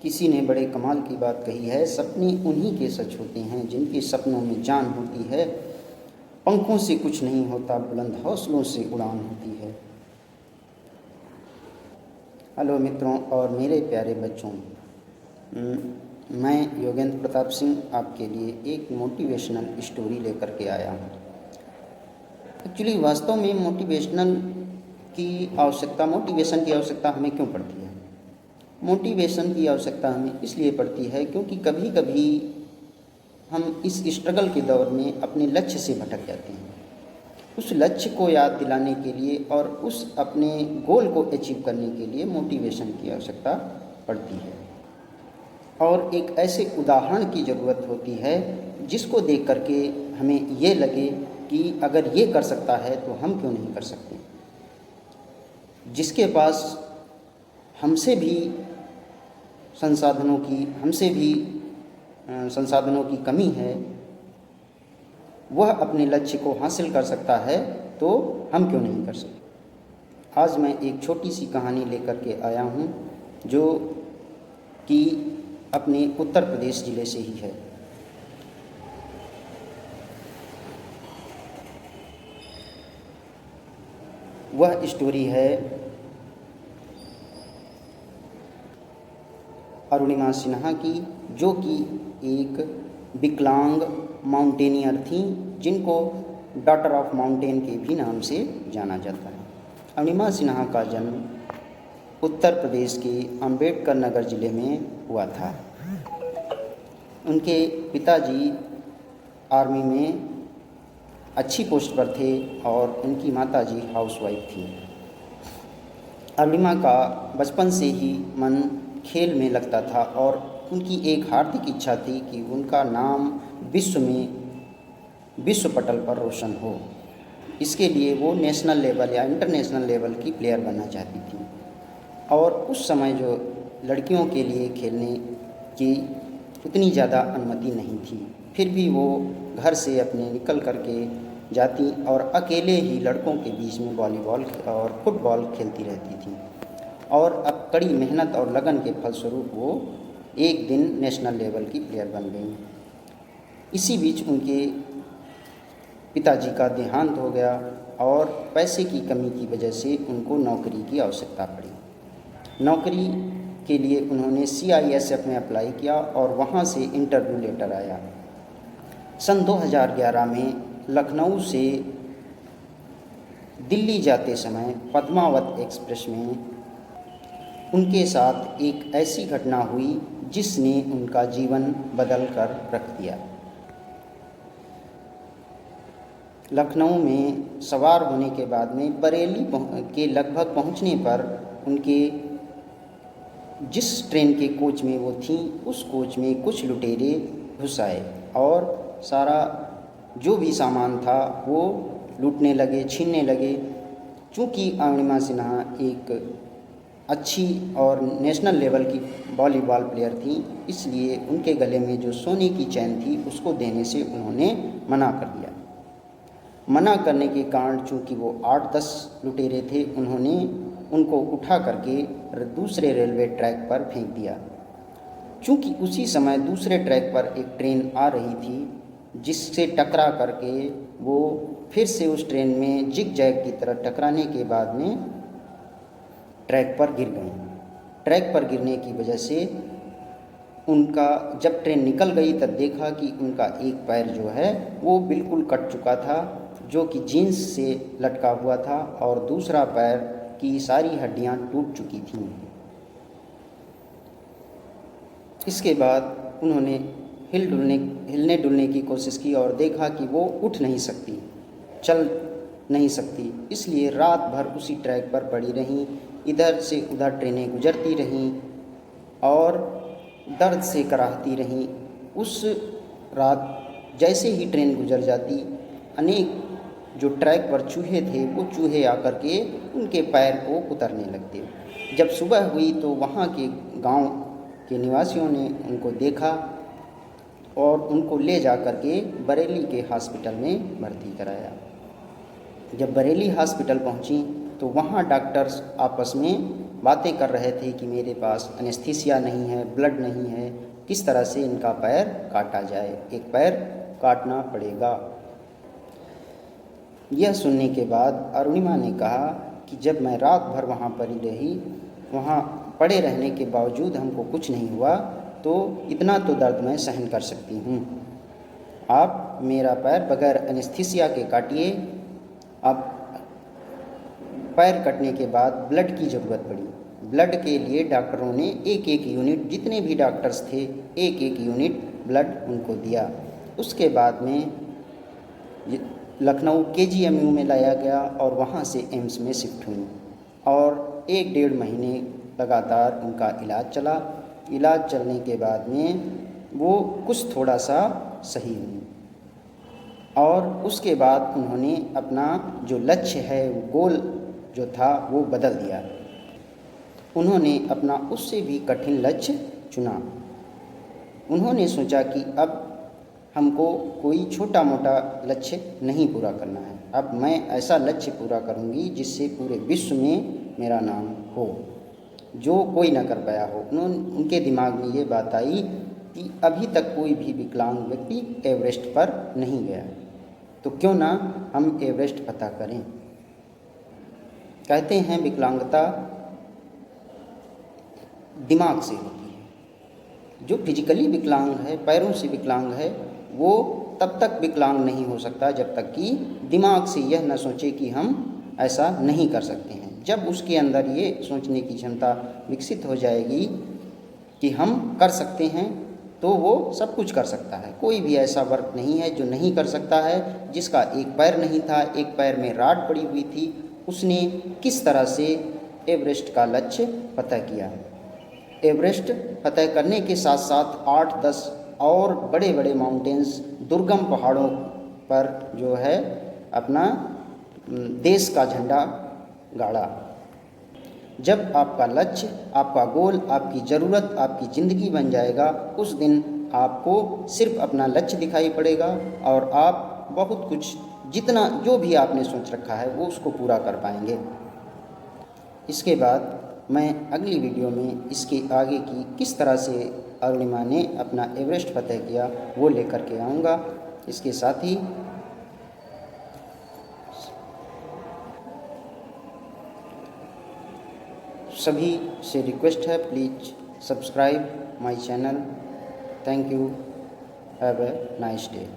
किसी ने बड़े कमाल की बात कही है, सपने उन्हीं के सच होते हैं जिनके सपनों में जान होती है। पंखों से कुछ नहीं होता, बुलंद हौसलों से उड़ान होती है। हेलो मित्रों और मेरे प्यारे बच्चों, मैं योगेंद्र प्रताप सिंह आपके लिए एक मोटिवेशनल स्टोरी लेकर के आया हूँ। एक्चुअली वास्तव में मोटिवेशन की आवश्यकता हमें क्यों पड़ती है? मोटिवेशन की आवश्यकता हमें इसलिए पड़ती है क्योंकि कभी कभी हम इस स्ट्रगल के दौर में अपने लक्ष्य से भटक जाते हैं। उस लक्ष्य को याद दिलाने के लिए और उस अपने गोल को अचीव करने के लिए मोटिवेशन की आवश्यकता पड़ती है। और एक ऐसे उदाहरण की ज़रूरत होती है जिसको देख करके हमें ये लगे कि अगर ये कर सकता है तो हम क्यों नहीं कर सकते। जिसके पास हमसे भी संसाधनों की कमी है, वह अपने लक्ष्य को हासिल कर सकता है, तो हम क्यों नहीं कर सकते। आज मैं एक छोटी सी कहानी लेकर के आया हूँ जो कि अपने उत्तर प्रदेश ज़िले से ही है। वह स्टोरी है अरुणिमा सिन्हा की, जो कि एक विकलांग माउंटेनियर थी, जिनको डॉटर ऑफ माउंटेन के भी नाम से जाना जाता है। अरुणिमा सिन्हा का जन्म उत्तर प्रदेश के अम्बेडकर नगर ज़िले में हुआ था। उनके पिताजी आर्मी में अच्छी पोस्ट पर थे और उनकी माताजी हाउसवाइफ थी। अरुणिमा का बचपन से ही मन खेल में लगता था और उनकी एक हार्दिक इच्छा थी कि उनका नाम विश्व पटल पर रोशन हो। इसके लिए वो नेशनल लेवल या इंटरनेशनल लेवल की प्लेयर बनना चाहती थी। और उस समय जो लड़कियों के लिए खेलने की उतनी ज़्यादा अनुमति नहीं थी, फिर भी वो घर से अपने निकल करके जाती और अकेले ही लड़कों के बीच में वॉलीबॉल और फुटबॉल खेलती रहती थी। और अब कड़ी मेहनत और लगन के फलस्वरूप वो एक दिन नेशनल लेवल की प्लेयर बन गई। इसी बीच उनके पिताजी का देहांत हो गया और पैसे की कमी की वजह से उनको नौकरी की आवश्यकता पड़ी। नौकरी के लिए उन्होंने CISF में अप्लाई किया और वहाँ से इंटरव्यू लेटर आया। सन 2011 में लखनऊ से दिल्ली जाते समय पद्मावत एक्सप्रेस में उनके साथ एक ऐसी घटना हुई जिसने उनका जीवन बदल कर रख दिया। लखनऊ में सवार होने के बाद में बरेली के लगभग पहुंचने पर उनके जिस ट्रेन के कोच में वो थीं, उस कोच में कुछ लुटेरे घुस आए और सारा जो भी सामान था वो लूटने लगे, छीनने लगे। चूँकि अरुणिमा सिन्हा एक अच्छी और नेशनल लेवल की वॉलीबॉल प्लेयर थी, इसलिए उनके गले में जो सोने की चैन थी उसको देने से उन्होंने मना कर दिया। मना करने के कारण चूँकि वो 8-10 लुटेरे थे, उन्होंने उनको उठा करके दूसरे रेलवे ट्रैक पर फेंक दिया। चूँकि उसी समय दूसरे ट्रैक पर एक ट्रेन आ रही थी, जिससे टकरा करके वो फिर से उस ट्रेन में जिग जैग की तरह टकराने के बाद में ट्रैक पर गिर गई। ट्रैक पर गिरने की वजह से उनका जब ट्रेन निकल गई तब देखा कि उनका एक पैर जो है वो बिल्कुल कट चुका था, जो कि जीन्स से लटका हुआ था, और दूसरा पैर की सारी हड्डियां टूट चुकी थीं। इसके बाद उन्होंने हिलने डुलने की कोशिश की और देखा कि वो उठ नहीं सकती, चल नहीं सकती, इसलिए रात भर उसी ट्रैक पर पड़ी रहीं। इधर से उधर ट्रेनें गुजरती रहीं और दर्द से कराहती रहीं। उस रात जैसे ही ट्रेन गुजर जाती, अनेक जो ट्रैक पर चूहे थे वो चूहे आकर के उनके पैर को कुतरने लगते। जब सुबह हुई तो वहाँ के गांव के निवासियों ने उनको देखा और उनको ले जा कर के बरेली के हॉस्पिटल में भर्ती कराया। जब बरेली हॉस्पिटल पहुंची तो वहाँ डॉक्टर्स आपस में बातें कर रहे थे कि मेरे पास एनेस्थीसिया नहीं है, ब्लड नहीं है, किस तरह से इनका पैर काटा जाए, एक पैर काटना पड़ेगा। यह सुनने के बाद अरुणिमा ने कहा कि जब मैं रात भर वहाँ पड़ी रही, वहाँ पड़े रहने के बावजूद हमको कुछ नहीं हुआ, तो इतना तो दर्द मैं सहन कर सकती हूँ। आप मेरा पैर बगैर एनेस्थीसिया के काटिए। अब पैर कटने के बाद ब्लड की ज़रूरत पड़ी। ब्लड के लिए डॉक्टरों ने एक एक यूनिट, जितने भी डॉक्टर्स थे, एक एक यूनिट ब्लड उनको दिया। उसके बाद में लखनऊ KGMU में लाया गया और वहाँ से एम्स में शिफ्ट हुई और 1-1.5 महीने लगातार उनका इलाज चला। इलाज चलने के बाद में वो कुछ थोड़ा सा सही हुई और उसके बाद उन्होंने अपना जो लक्ष्य है, गोल जो था, वो बदल दिया। उन्होंने अपना उससे भी कठिन लक्ष्य चुना। उन्होंने सोचा कि अब हमको कोई छोटा मोटा लक्ष्य नहीं पूरा करना है, अब मैं ऐसा लक्ष्य पूरा करूंगी जिससे पूरे विश्व में मेरा नाम हो, जो कोई ना कर पाया हो। उनके दिमाग में ये बात आई कि अभी तक कोई भी विकलांग व्यक्ति एवरेस्ट पर नहीं गया, तो क्यों ना हम एवरेस्ट पता करें। कहते हैं विकलांगता दिमाग से होती है। जो फिजिकली विकलांग है, पैरों से विकलांग है, वो तब तक विकलांग नहीं हो सकता जब तक कि दिमाग से यह न सोचे कि हम ऐसा नहीं कर सकते हैं। जब उसके अंदर ये सोचने की क्षमता विकसित हो जाएगी कि हम कर सकते हैं, तो वो सब कुछ कर सकता है। कोई भी ऐसा वर्क नहीं है जो नहीं कर सकता है। जिसका एक पैर नहीं था, एक पैर में राड पड़ी हुई थी, उसने किस तरह से एवरेस्ट का लक्ष्य फतह किया। एवरेस्ट फतह करने के साथ साथ 8-10 और बड़े बड़े माउंटेन्स, दुर्गम पहाड़ों पर जो है अपना देश का झंडा गाड़ा। जब आपका लक्ष्य, आपका गोल, आपकी ज़रूरत आपकी ज़िंदगी बन जाएगा, उस दिन आपको सिर्फ अपना लक्ष्य दिखाई पड़ेगा और आप बहुत कुछ, जितना जो भी आपने सोच रखा है, वो उसको पूरा कर पाएंगे। इसके बाद मैं अगली वीडियो में इसके आगे की किस तरह से अरुणिमा ने अपना एवरेस्ट फतह किया वो लेकर के आऊँगा। इसके साथ ही सभी से रिक्वेस्ट है, please subscribe my channel. Thank you, have a nice day.